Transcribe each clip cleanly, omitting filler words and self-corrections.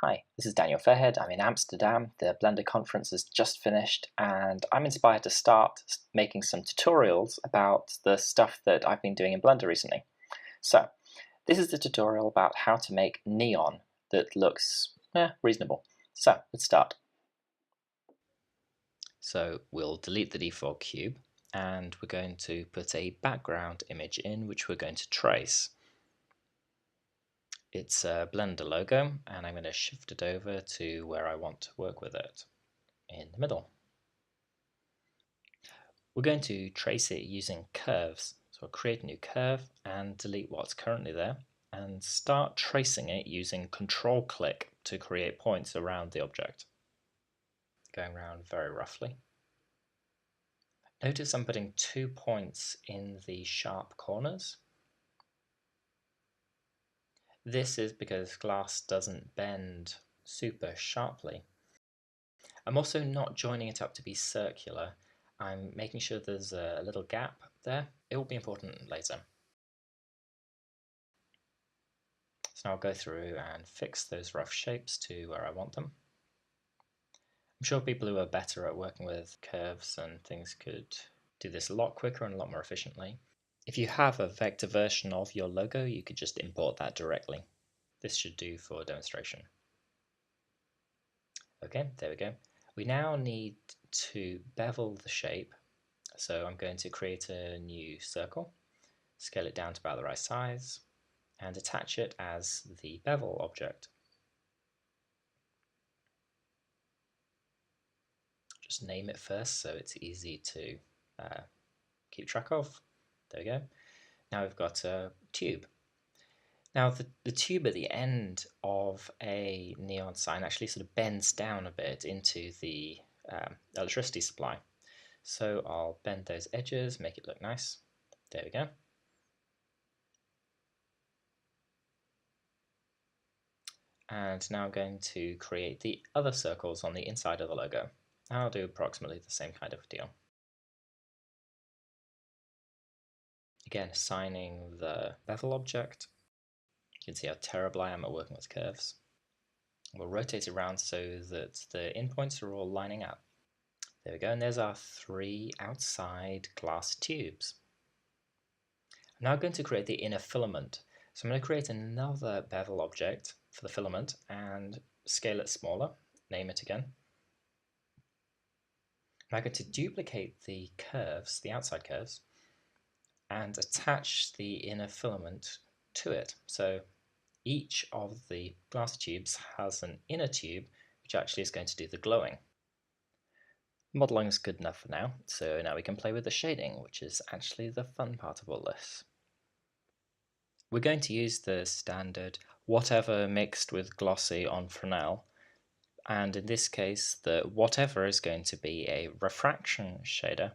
Hi, this is Daniel Fairhead. I'm in Amsterdam. The Blender conference has just finished, and I'm inspired to start making some tutorials about the stuff that I've been doing in Blender recently. So, this is the tutorial about how to make neon that looks reasonable. So, let's start. So, we'll delete the default cube, and we're going to put a background image in, which we're going to trace. It's a Blender logo, and I'm going to shift it over to where I want to work with it, in the middle. We're going to trace it using curves. So I'll create a new curve and delete what's currently there, and start tracing it using Control-click to create points around the object. Going around very roughly. Notice I'm putting 2 points in the sharp corners. This is because glass doesn't bend super sharply. I'm also not joining it up to be circular. I'm making sure there's a little gap there. It will be important later. So now I'll go through and fix those rough shapes to where I want them. I'm sure people who are better at working with curves and things could do this a lot quicker and a lot more efficiently. If you have a vector version of your logo, you could just import that directly. This should do for demonstration. Okay, there we go. We now need to bevel the shape. So I'm going to create a new circle, scale it down to about the right size, and attach it as the bevel object. Just name it first so it's easy to keep track of. There we go. Now we've got a tube. Now the tube at the end of a neon sign actually sort of bends down a bit into the electricity supply. So I'll bend those edges, make it look nice. There we go. And now I'm going to create the other circles on the inside of the logo. I'll do approximately the same kind of deal. Again, assigning the bevel object. You can see how terrible I am at working with curves. We'll rotate it around so that the endpoints are all lining up. There we go, and there's our 3 outside glass tubes. I'm now going to create the inner filament. So I'm going to create another bevel object for the filament and scale it smaller, name it again. I'm going to duplicate the curves, the outside curves, and attach the inner filament to it. So each of the glass tubes has an inner tube which actually is going to do the glowing. Modeling is good enough for now, so now we can play with the shading, which is actually the fun part of all this. We're going to use the standard whatever mixed with glossy on Fresnel, and in this case the whatever is going to be a refraction shader,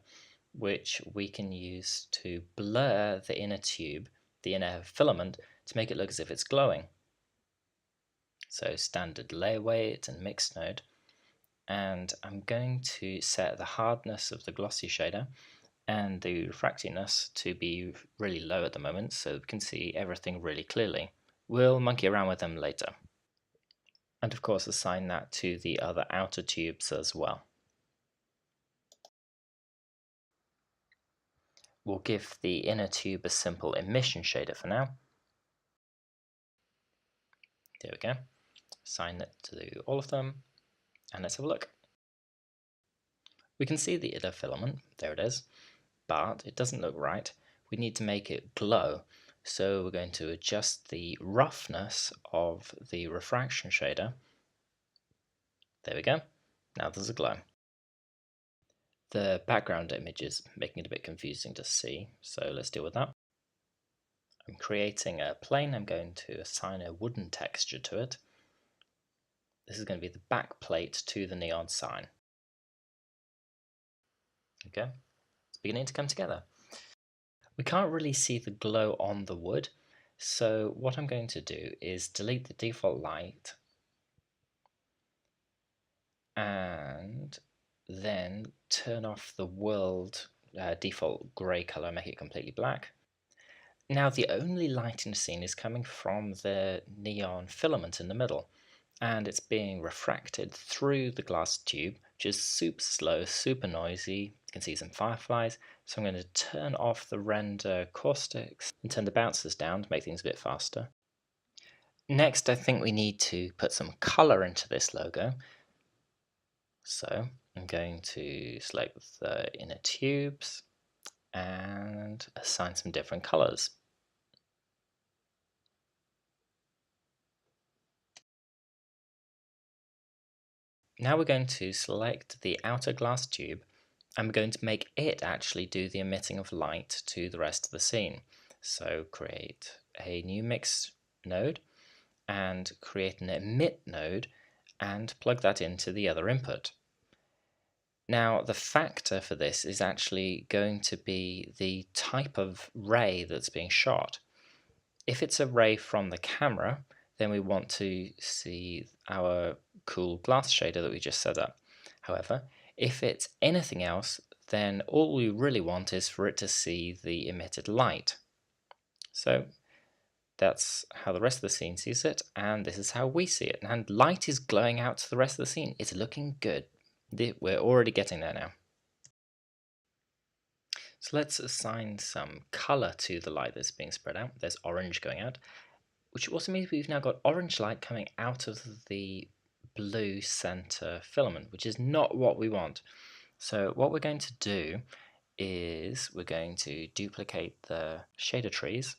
which we can use to blur the inner tube, the inner filament, to make it look as if it's glowing. So standard layer weight and mixed node, and I'm going to set the hardness of the glossy shader and the refractiness to be really low at the moment so we can see everything really clearly. We'll monkey around with them later. And of course assign that to the other outer tubes as well. We'll give the inner tube a simple emission shader for now. There we go. Assign it to all of them, and let's have a look. We can see the inner filament, there it is, but it doesn't look right. We need to make it glow, so we're going to adjust the roughness of the refraction shader. There we go. Now there's a glow. The background image is making it a bit confusing to see, so let's deal with that. I'm creating a plane. I'm going to assign a wooden texture to it. This is going to be the back plate to the neon sign. Okay, it's beginning to come together. We can't really see the glow on the wood, so what I'm going to do is delete the default light and then turn off the world default grey color, make it completely black. Now the only light in the scene is coming from the neon filament in the middle, and it's being refracted through the glass tube, which is super slow, super noisy. You can see some fireflies. So I'm going to turn off the render caustics and turn the bouncers down to make things a bit faster. Next, I think we need to put some color into this logo. So I'm going to select the inner tubes and assign some different colors. Now we're going to select the outer glass tube and we're going to make it actually do the emitting of light to the rest of the scene. So create a new mix node and create an emit node and plug that into the other input. Now the factor for this is actually going to be the type of ray that's being shot. If it's a ray from the camera, then we want to see our cool glass shader that we just set up. However, if it's anything else, then all we really want is for it to see the emitted light. So that's how the rest of the scene sees it, and this is how we see it. And light is glowing out to the rest of the scene. It's looking good. We're already getting there now. So let's assign some color to the light that's being spread out. There's orange going out, which also means we've now got orange light coming out of the blue center filament, which is not what we want. So what we're going to do is we're going to duplicate the shader trees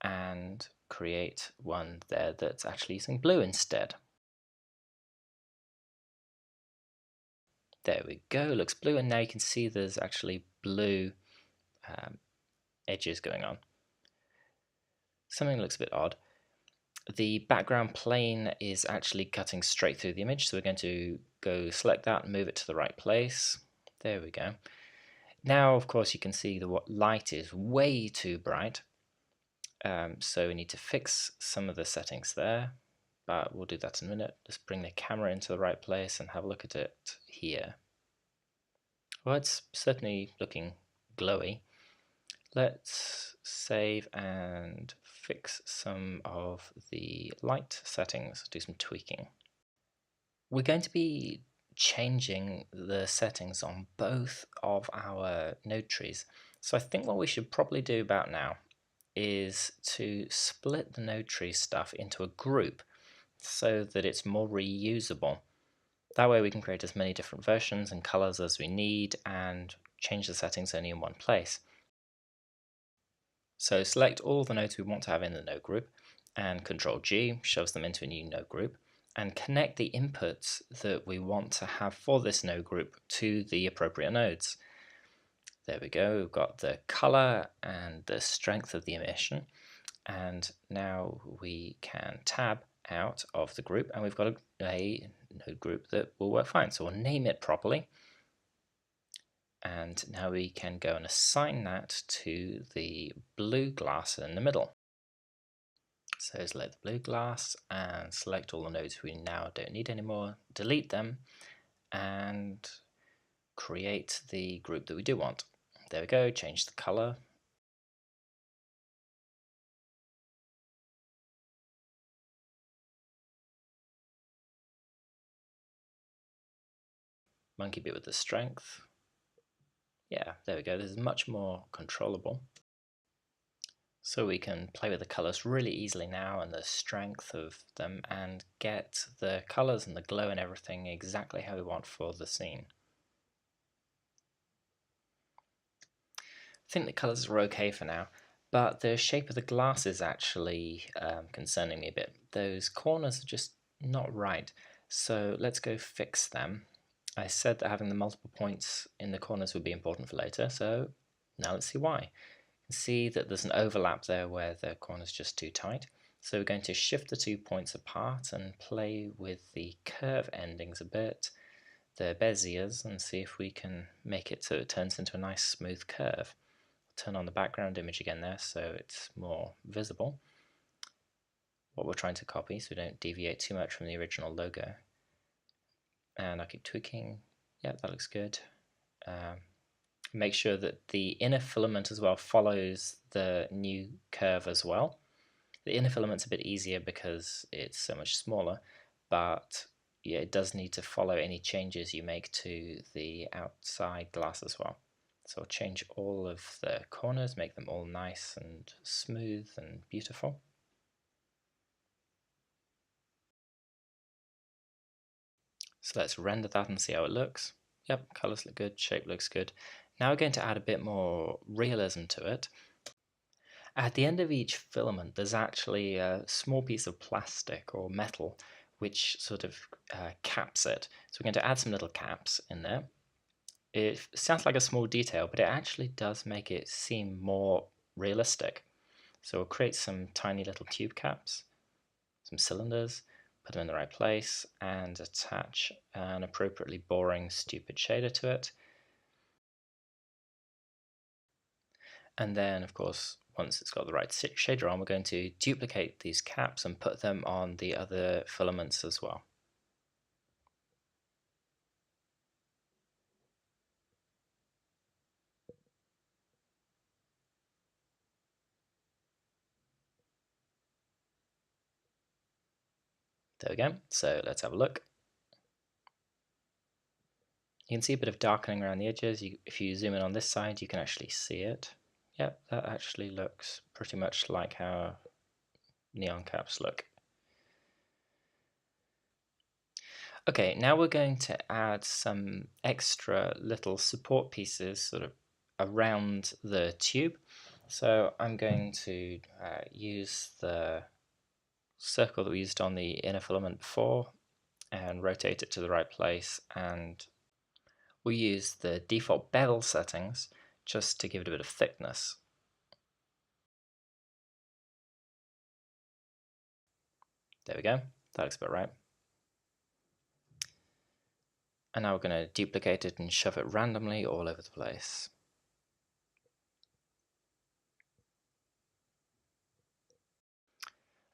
and create one there that's actually using blue instead. There we go, looks blue, and now you can see there's actually blue edges going on. Something looks a bit odd. The background plane is actually cutting straight through the image, so we're going to go select that and move it to the right place. There we go. Now, of course, you can see the light is way too bright, so we need to fix some of the settings there, but we'll do that in a minute. Just bring the camera into the right place and have a look at it here. Well, it's certainly looking glowy. Let's save and fix some of the light settings, do some tweaking. We're going to be changing the settings on both of our node trees. So I think what we should probably do about now is to split the node tree stuff into a group so that it's more reusable. That way we can create as many different versions and colors as we need and change the settings only in one place. So select all the nodes we want to have in the node group, and Ctrl G shoves them into a new node group, and connect the inputs that we want to have for this node group to the appropriate nodes. There we go, we've got the color and the strength of the emission, and now we can tab out of the group and we've got a node group that will work fine. So we'll name it properly. And now we can go and assign that to the blue glass in the middle. So select the blue glass and select all the nodes we now don't need anymore, delete them, and create the group that we do want. There we go, change the color. Monkey bit with the strength. Yeah, there we go, this is much more controllable. So we can play with the colors really easily now and the strength of them and get the colors and the glow and everything exactly how we want for the scene. I think the colors are okay for now, but the shape of the glass is actually concerning me a bit. Those corners are just not right, so let's go fix them. I said that having the multiple points in the corners would be important for later, so now let's see why. You can see that there's an overlap there where the corner's just too tight. So we're going to shift the 2 points apart and play with the curve endings a bit, the beziers, and see if we can make it so it turns into a nice smooth curve. Turn on the background image again there so it's more visible what we're trying to copy so we don't deviate too much from the original logo. And I'll keep tweaking. Yeah, that looks good. Make sure that the inner filament as well follows the new curve as well. The inner filament's a bit easier because it's so much smaller, but yeah, it does need to follow any changes you make to the outside glass as well. So I'll change all of the corners, make them all nice and smooth and beautiful. So let's render that and see how it looks. Yep, colors look good, shape looks good. Now we're going to add a bit more realism to it. At the end of each filament, there's actually a small piece of plastic or metal which sort of caps it. So we're going to add some little caps in there. It sounds like a small detail, but it actually does make it seem more realistic. So we'll create some tiny little tube caps, some cylinders, put them in the right place, and attach an appropriately boring, stupid shader to it. And then, of course, once it's got the right shader on, we're going to duplicate these caps and put them on the other filaments as well. There we go. So let's have a look. You can see a bit of darkening around the edges. If you zoom in on this side, you can actually see it. Yep, that actually looks pretty much like how neon caps look. Okay, now we're going to add some extra little support pieces sort of around the tube. So I'm going to use the circle that we used on the inner filament before and rotate it to the right place, and we use the default bevel settings just to give it a bit of thickness. There we go, that looks about right. And now we're going to duplicate it and shove it randomly all over the place.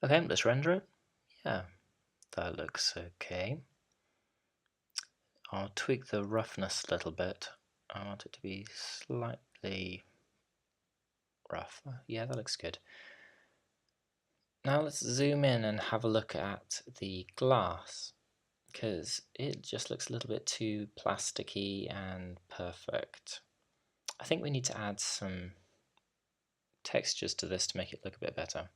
Okay, let's render it. Yeah, that looks okay. I'll tweak the roughness a little bit. I want it to be slightly rougher. Yeah, that looks good. Now let's zoom in and have a look at the glass, because it just looks a little bit too plasticky and perfect. I think we need to add some textures to this to make it look a bit better.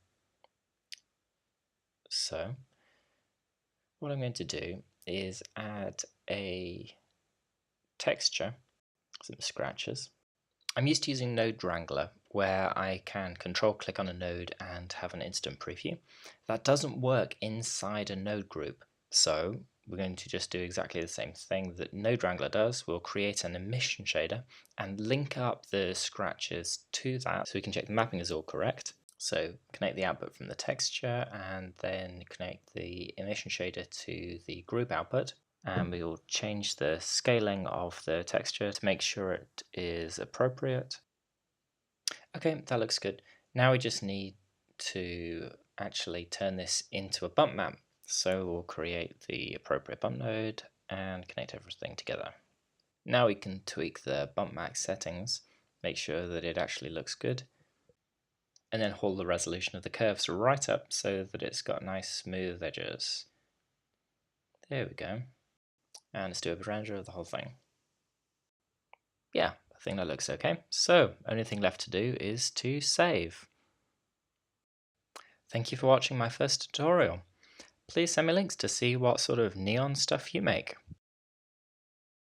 So what I'm going to do is add a texture, some scratches. I'm used to using Node Wrangler, where I can control click on a node and have an instant preview. That doesn't work inside a node group, so we're going to just do exactly the same thing that Node Wrangler does. We'll create an emission shader and link up the scratches to that so we can check the mapping is all correct. So connect the output from the texture and then connect the emission shader to the group output. And we will change the scaling of the texture to make sure it is appropriate. Okay, that looks good. Now we just need to actually turn this into a bump map. So we'll create the appropriate bump node and connect everything together. Now we can tweak the bump max settings, make sure that it actually looks good, and then hold the resolution of the curves right up so that it's got nice smooth edges. There we go. And let's do a render of the whole thing. Yeah, I think that looks okay. So, only thing left to do is to save. Thank you for watching my first tutorial. Please send me links to see what sort of neon stuff you make.